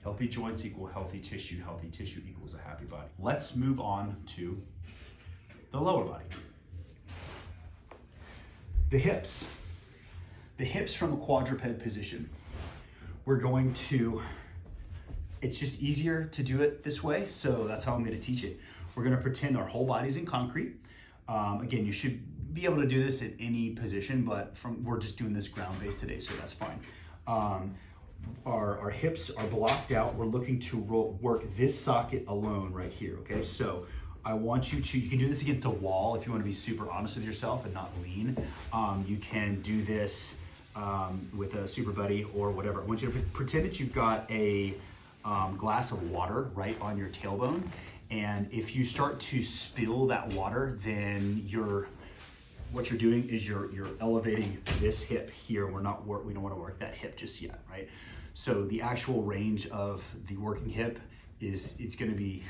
Healthy joints equal healthy tissue. Healthy tissue equals a happy body. Let's move on to the lower body. The hips. The hips from a quadruped position. We're going to, it's just easier to do it this way, so that's how I'm going to teach it. We're going to pretend our whole body's in concrete. Again, you should be able to do this at any position, but we're just doing this ground-based today, so that's fine. Our hips are blocked out. We're looking to work this socket alone right here, okay? So I want you can do this against a wall if you want to be super honest with yourself and not lean. You can do this with a super buddy or whatever. I want you to pretend that you've got a glass of water right on your tailbone, and if you start to spill that water, then what you're doing is you're elevating this hip here. We don't want to work that hip just yet, right? So the actual range of the working hip it's gonna be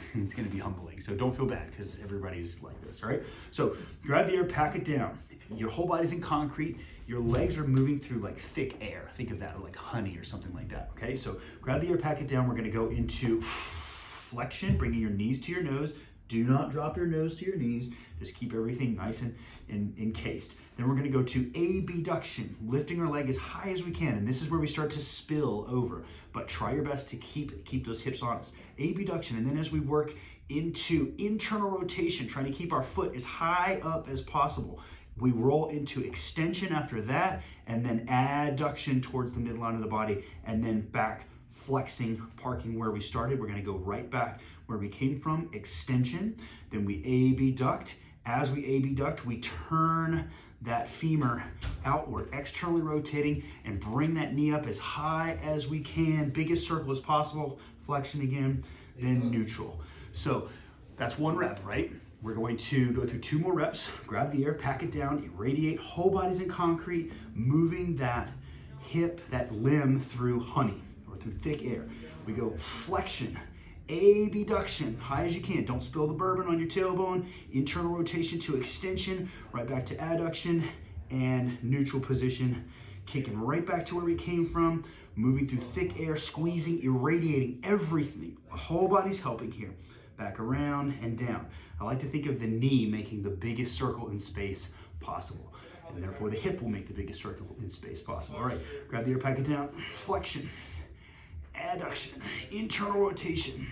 humbling. So don't feel bad because everybody's like this, all right? So grab the air, pack it down. Your whole body's in concrete. Your legs are moving through like thick air. Think of that, or like honey or something like that, okay? So grab the air, pack it down. We're gonna go into flexion, bringing your knees to your nose. Do not drop your nose to your knees. Just keep everything nice and encased. Then we're gonna go to abduction, lifting our leg as high as we can. And this is where we start to spill over, but try your best to keep those hips honest. Abduction, and then as we work into internal rotation, trying to keep our foot as high up as possible. We roll into extension after that, and then adduction towards the midline of the body, and then back flexing, parking where we started. We're gonna go right back where we came from, extension. Then we abduct. As we abduct, we turn that femur outward, externally rotating, and bring that knee up as high as we can, biggest circle as possible, flexion again, then neutral. So that's one rep, right? We're going to go through 2 more reps, grab the air, pack it down, irradiate, whole body's in concrete, moving that hip, that limb through honey, or through thick air. We go flexion, abduction, high as you can. Don't spill the bourbon on your tailbone. Internal rotation to extension, right back to adduction, and neutral position. Kicking right back to where we came from, moving through thick air, squeezing, irradiating everything. The whole body's helping here. Back around and down. I like to think of the knee making the biggest circle in space possible. And therefore the hip will make the biggest circle in space possible. All right, grab the air, pack it down. Flexion, adduction, internal rotation.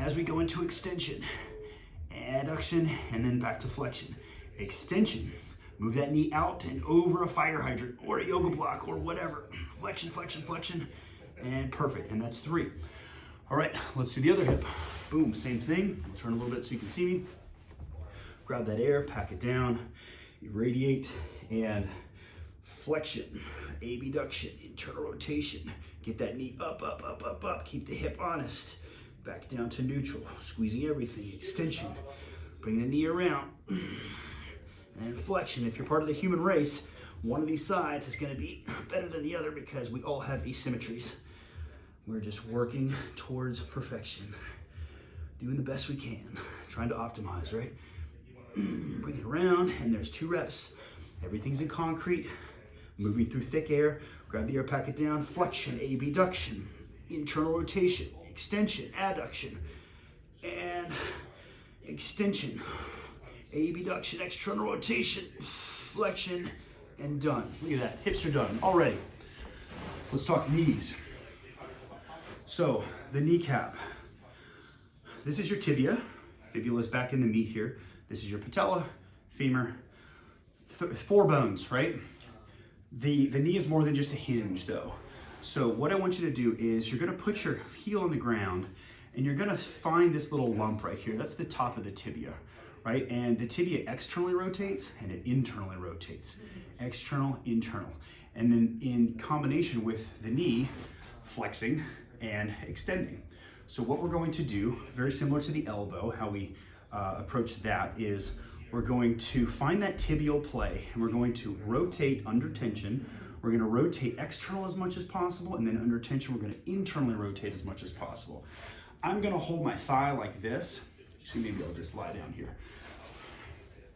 As we go into extension, adduction, and then back to flexion. Extension, move that knee out and over a fire hydrant or a yoga block or whatever. Flexion, flexion, flexion, and perfect, and that's 3. All right, let's do the other hip. Boom, same thing. I'll turn a little bit so you can see me. Grab that air, pack it down, irradiate, and flexion, abduction, internal rotation. Get that knee up, up, up, up, up. Keep the hip honest. Back down to neutral, squeezing everything. Extension, bring the knee around. And flexion. If you're part of the human race, one of these sides is gonna be better than the other because we all have asymmetries. We're just working towards perfection. Doing the best we can. Trying to optimize, right? Bring it around, and there's 2 reps. Everything's in concrete. Moving through thick air. Grab the air, pack it down. Flexion, abduction, internal rotation, extension, adduction, and extension, abduction, external rotation, flexion, and done. Look at that, hips are done already. Let's talk knees. So the kneecap. This is your tibia. Fibula is back in the meat here. This is your patella, femur, 4 bones, right? The knee is more than just a hinge though. So what I want you to do is you're gonna put your heel on the ground and you're gonna find this little lump right here. That's the top of the tibia, right? And the tibia externally rotates and it internally rotates. External, internal. And then in combination with the knee, flexing and extending. So what we're going to do, very similar to the elbow, how we approach that is we're going to find that tibial play and we're going to rotate under tension. We're going to rotate external as much as possible, and then under tension, we're going to internally rotate as much as possible. I'm going to hold my thigh like this. So maybe I'll just lie down here.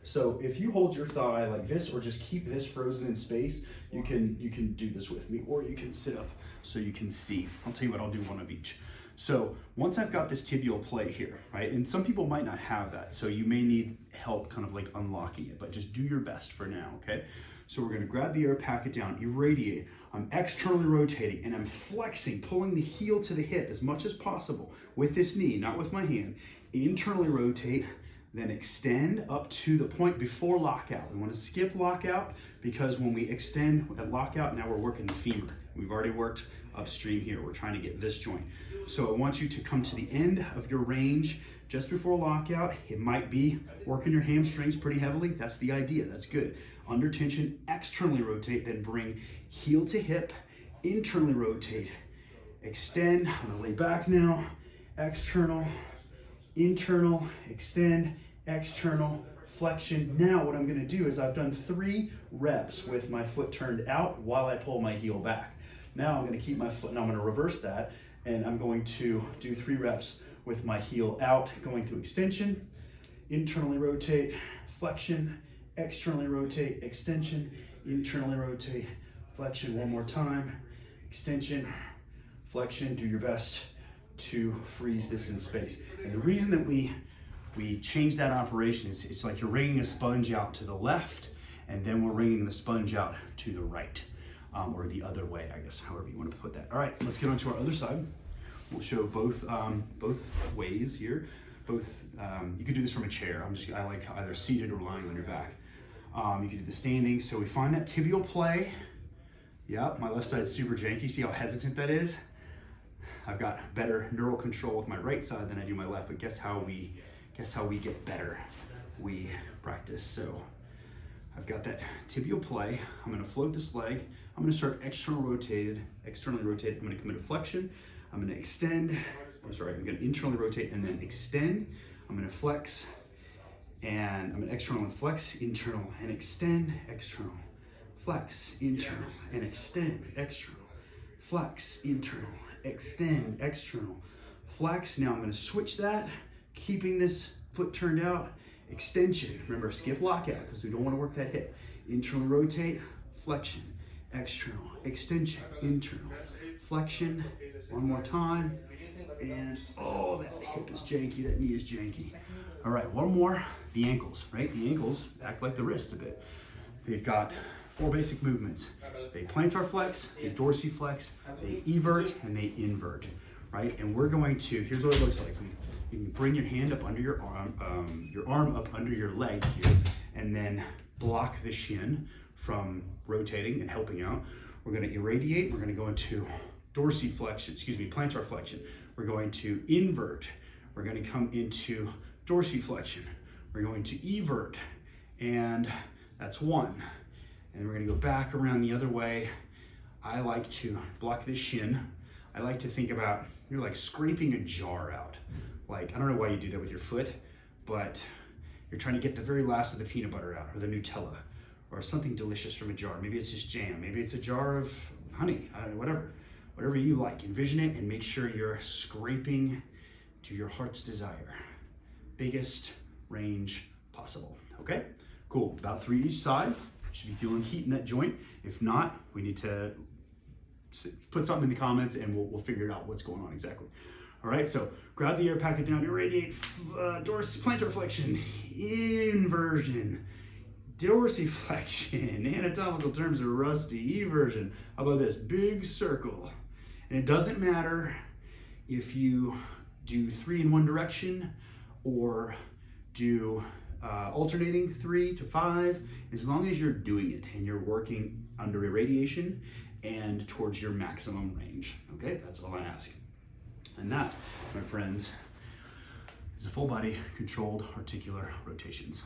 So if you hold your thigh like this or just keep this frozen in space, you can do this with me, or you can sit up. so you can see. I'll tell you what, I'll do one of each. So once I've got this tibial play here, right, and some people might not have that, so you may need help kind of like unlocking it, but just do your best for now, okay? So we're gonna grab the air packet down, irradiate. I'm externally rotating and I'm flexing, pulling the heel to the hip as much as possible with this knee, not with my hand. Internally rotate, then extend up to the point before lockout. We wanna skip lockout because when we extend at lockout, now we're working the femur. We've already worked upstream here. We're trying to get this joint. So I want you to come to the end of your range just before lockout. It might be working your hamstrings pretty heavily. That's the idea, that's good. Under tension, externally rotate, then bring heel to hip, internally rotate, extend. I'm gonna lay back now, external, internal, extend, external, flexion. Now what I'm gonna do is I've done 3 reps with my foot turned out while I pull my heel back. Now I'm gonna keep my foot, now I'm gonna reverse that, and I'm going to do 3 reps with my heel out, going through extension, internally rotate, flexion, externally rotate, extension, internally rotate, flexion. One more time, extension, flexion. Do your best to freeze this in space. And the reason that we change that operation is it's like you're wringing a sponge out to the left, and then we're wringing the sponge out to the right. Or the other way, I guess, however you want to put that. All right, let's get on to our other side. We'll show both ways here. Both, you could do this from a chair. I like either seated or lying on your back. You can do the standing. So we find that tibial play. Yep, my left side's super janky. See how hesitant that is? I've got better neural control with my right side than I do my left, but guess how we get better? We practice. So I've got that tibial play. I'm gonna float this leg. I'm gonna start externally rotated. I'm gonna come into flexion. I'm gonna extend. I'm gonna internally rotate and then extend. I'm gonna flex, and I'm gonna external and flex, internal and extend, external, flex, internal and extend, external, flex, internal, extend, external, flex. Now I'm gonna switch that, keeping this foot turned out, extension. Remember, skip lockout because we don't want to work that hip. Internally rotate, flexion, external, extension, internal, flexion. One more time. And oh, that hip is janky, that knee is janky. All right, one more. The ankles, right? The ankles act like the wrists a bit. They've got 4 basic movements. They plantar flex, they dorsiflex, they evert, and they invert, right? And we're going to, here's what it looks like. You can bring your hand up under your arm up under your leg here, and then block the shin from rotating and helping out. We're gonna irradiate, we're gonna go into plantar flexion. We're going to invert, we're gonna come into dorsiflexion. We're going to evert, and that's 1. And we're gonna go back around the other way. I like to block this shin. I like to think about, you're like scraping a jar out. Like, I don't know why you do that with your foot, but you're trying to get the very last of the peanut butter out, or the Nutella, or something delicious from a jar. Maybe it's just jam, maybe it's a jar of honey, whatever you like. Envision it and make sure you're scraping to your heart's desire. Biggest range possible, okay? Cool, about 3 each side. Should be feeling heat in that joint. If not, we need to put something in the comments and we'll figure out what's going on exactly. All right, so grab the air packet down, irradiate, plantar flexion, inversion, dorsiflexion, anatomical terms are rusty, eversion. How about this? Big circle. And it doesn't matter if you do 3 in one direction or do alternating 3 to 5, as long as you're doing it and you're working under irradiation and towards your maximum range. Okay, that's all I ask. And that, my friends, is a full body controlled articular rotations.